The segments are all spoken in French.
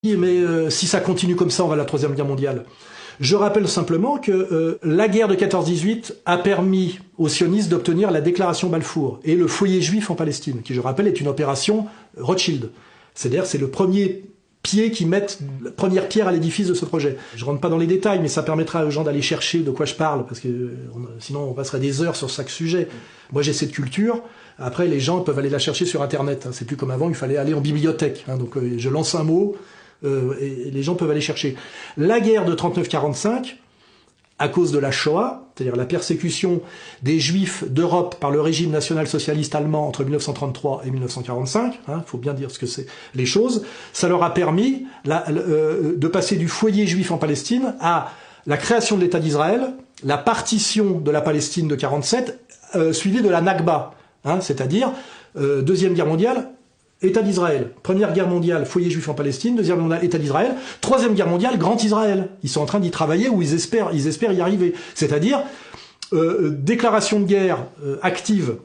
Mais si ça continue comme ça, on va à la Troisième Guerre mondiale. Je rappelle simplement que la guerre de 14-18 a permis aux sionistes d'obtenir la déclaration Balfour et le foyer juif en Palestine, qui, je rappelle, est une opération Rothschild. C'est-à-dire, c'est le premier pied qui met la première pierre à l'édifice de ce projet. Je rentre pas dans les détails, mais ça permettra aux gens d'aller chercher de quoi je parle, parce que sinon on passerait des heures sur chaque sujet. Moi j'ai cette culture, après les gens peuvent aller la chercher sur Internet. C'est plus comme avant, il fallait aller en bibliothèque. Donc je lance un mot, et les gens peuvent aller chercher. La guerre de 39-45, à cause de la Shoah, c'est-à-dire la persécution des Juifs d'Europe par le régime national-socialiste allemand entre 1933 et 1945, faut bien dire ce que c'est les choses, ça leur a permis de passer du foyer juif en Palestine à la création de l'État d'Israël, la partition de la Palestine de 47, suivie de la Nakba, c'est-à-dire Deuxième Guerre mondiale, État d'Israël. Première guerre mondiale, foyer juif en Palestine. Deuxième guerre mondiale, État d'Israël. Troisième guerre mondiale, Grand Israël. Ils sont en train d'y travailler ou ils espèrent y arriver. C'est-à-dire, déclaration de guerre active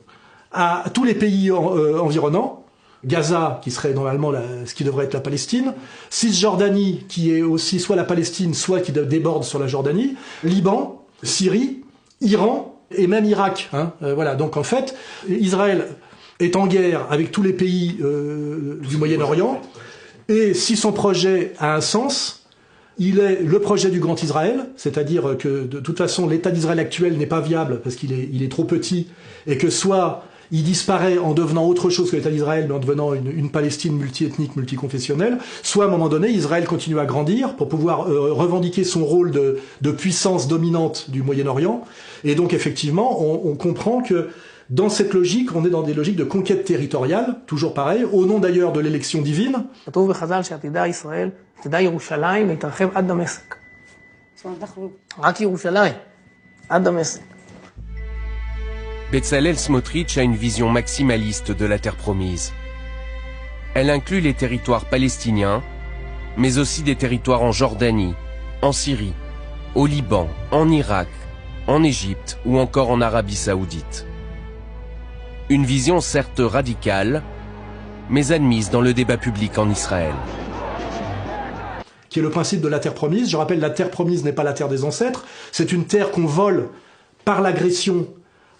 à tous les pays environnants. Gaza, qui serait normalement ce qui devrait être la Palestine. Cisjordanie, qui est aussi soit la Palestine, soit qui déborde sur la Jordanie. Liban, Syrie, Iran et même Irak. Voilà. Donc en fait, Israël est en guerre avec tous les pays du Moyen-Orient, et si son projet a un sens, il est le projet du Grand Israël, c'est-à-dire que de toute façon l'État d'Israël actuel n'est pas viable parce qu'il est trop petit, et que soit il disparaît en devenant autre chose que l'État d'Israël, mais en devenant une Palestine multiethnique, multiconfessionnelle, soit à un moment donné Israël continue à grandir pour pouvoir revendiquer son rôle de puissance dominante du Moyen-Orient, et donc effectivement on comprend que dans cette logique, on est dans des logiques de conquête territoriale, toujours pareil, au nom d'ailleurs de l'élection divine. Bezalel Smotrich a une vision maximaliste de la terre promise. Elle inclut les territoires palestiniens, mais aussi des territoires en Jordanie, en Syrie, au Liban, en Irak, en Égypte ou encore en Arabie Saoudite. Une vision certes radicale, mais admise dans le débat public en Israël. Qui est le principe de la terre promise. Je rappelle, la terre promise n'est pas la terre des ancêtres, c'est une terre qu'on vole par l'agression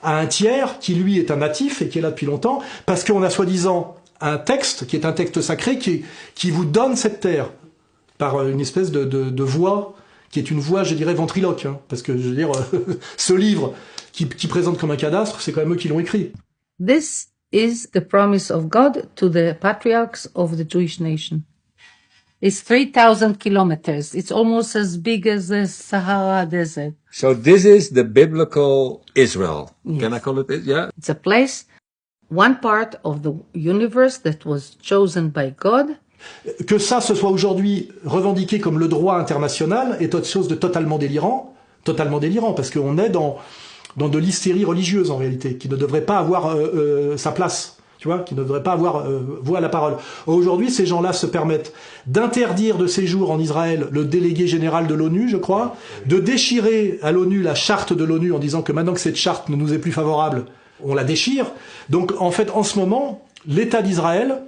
à un tiers, qui lui est un natif et qui est là depuis longtemps, parce qu'on a soi-disant un texte, qui est un texte sacré, qui vous donne cette terre, par une espèce de voix, qui est une voix, je dirais, ventriloque, parce que, je veux dire, ce livre, qui présente comme un cadastre, c'est quand même eux qui l'ont écrit. This is the promise of God to the patriarchs of the Jewish nation. It's 3,000 kilometers. It's almost as big as the Sahara Desert. So this is the biblical Israel. Yes. Can I call it this? Yeah. It's a place, one part of the universe that was chosen by God. Que ça se soit aujourd'hui revendiqué comme le droit international est autre chose de totalement délirant, parce qu'on est dans de l'hystérie religieuse en réalité, qui ne devrait pas avoir sa place, tu vois, qui ne devrait pas avoir voix à la parole. Aujourd'hui, ces gens-là se permettent d'interdire de séjour en Israël le délégué général de l'ONU, je crois, de déchirer à l'ONU la charte de l'ONU en disant que maintenant que cette charte ne nous est plus favorable, on la déchire. Donc en fait, en ce moment, l'État d'Israël,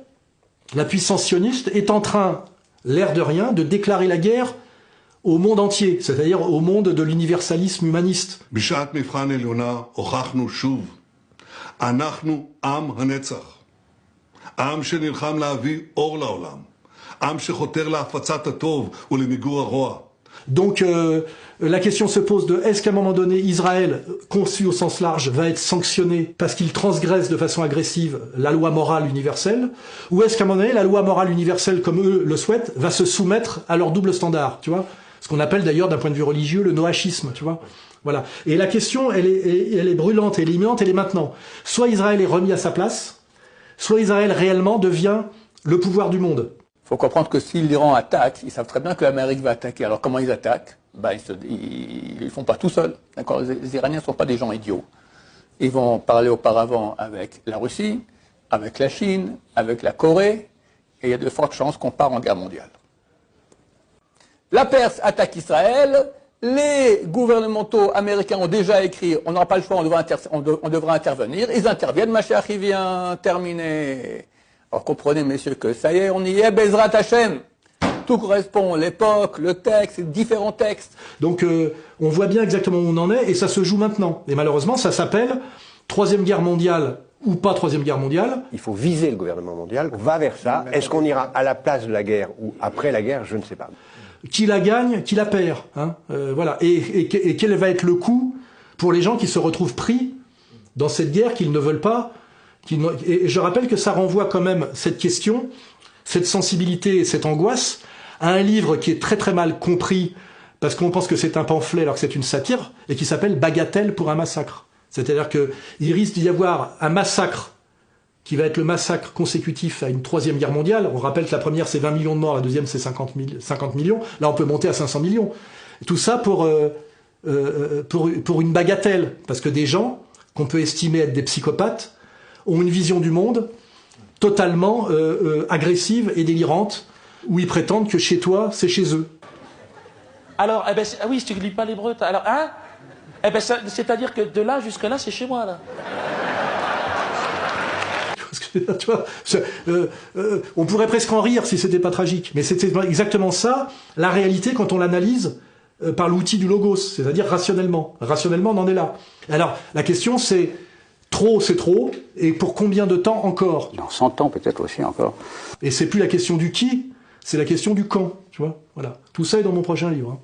la puissance sioniste, est en train, l'air de rien, de déclarer la guerre au monde entier, c'est-à-dire au monde de l'universalisme humaniste. בשעת מבחן עליונה הוכחנו שוב, אנחנו עם הנצח, עם שנלחם להביא אור לעולם, עם שחותר להפצת הטוב ולמיגור הרוע. Donc la question se pose de est-ce qu'à un moment donné Israël, conçu au sens large, va être sanctionné parce qu'il transgresse de façon agressive la loi morale universelle, ou est-ce qu'à un moment donné la loi morale universelle, comme eux le souhaitent, va se soumettre à leur double standard, tu vois, ce qu'on appelle d'ailleurs d'un point de vue religieux le noachisme, tu vois. Voilà. Et la question, elle est brûlante, elle est imminente, elle est maintenant. Soit Israël est remis à sa place, soit Israël réellement devient le pouvoir du monde. Il faut comprendre que si l'Iran attaque, ils savent très bien que l'Amérique va attaquer. Alors comment ils attaquent? Ils ne font pas tout seuls. D'accord, les Iraniens ne sont pas des gens idiots. Ils vont parler auparavant avec la Russie, avec la Chine, avec la Corée, et il y a de fortes chances qu'on part en guerre mondiale. La Perse attaque Israël, les gouvernementaux américains ont déjà écrit, on n'aura pas le choix, on devra intervenir, ils interviennent, Mashiach il vient terminer. Alors comprenez messieurs que ça y est, on y est, Bezrat Hashem. Tout correspond, l'époque, le texte, différents textes. Donc on voit bien exactement où on en est, et ça se joue maintenant. Et malheureusement, ça s'appelle Troisième Guerre mondiale ou pas Troisième Guerre mondiale. Il faut viser le gouvernement mondial. On va vers ça. Est-ce qu'on ira à la place de la guerre ou après la guerre? Je ne sais pas. Qui la gagne, qui la perd. Hein, voilà. Et quel va être le coût pour les gens qui se retrouvent pris dans cette guerre qu'ils ne veulent pas. Et je rappelle que ça renvoie quand même cette question, cette sensibilité et cette angoisse à un livre qui est très très mal compris parce qu'on pense que c'est un pamphlet alors que c'est une satire et qui s'appelle Bagatelle pour un massacre. C'est-à-dire qu'il risque d'y avoir un massacre qui va être le massacre consécutif à une troisième guerre mondiale. On rappelle que la première c'est 20 millions de morts, la deuxième c'est 50 millions. Là on peut monter à 500 millions. Tout ça pour une bagatelle, parce que des gens qu'on peut estimer être des psychopathes ont une vision du monde totalement agressive et délirante, où ils prétendent que chez toi, c'est chez eux. Alors, eh ben, ah oui, si tu ne lis pas l'hébreu, alors, hein? Eh ben, c'est-à-dire que de là jusque là, c'est chez moi, là. Tu vois, on pourrait presque en rire si c'était pas tragique, mais c'est exactement ça, la réalité quand on l'analyse par l'outil du logos, c'est-à-dire rationnellement. Rationnellement, on en est là. Alors, la question c'est c'est trop, et pour combien de temps encore? Dans 100 ans peut-être aussi encore. Et c'est plus la question du qui, c'est la question du quand, tu vois. Voilà. Tout ça est dans mon prochain livre. Hein.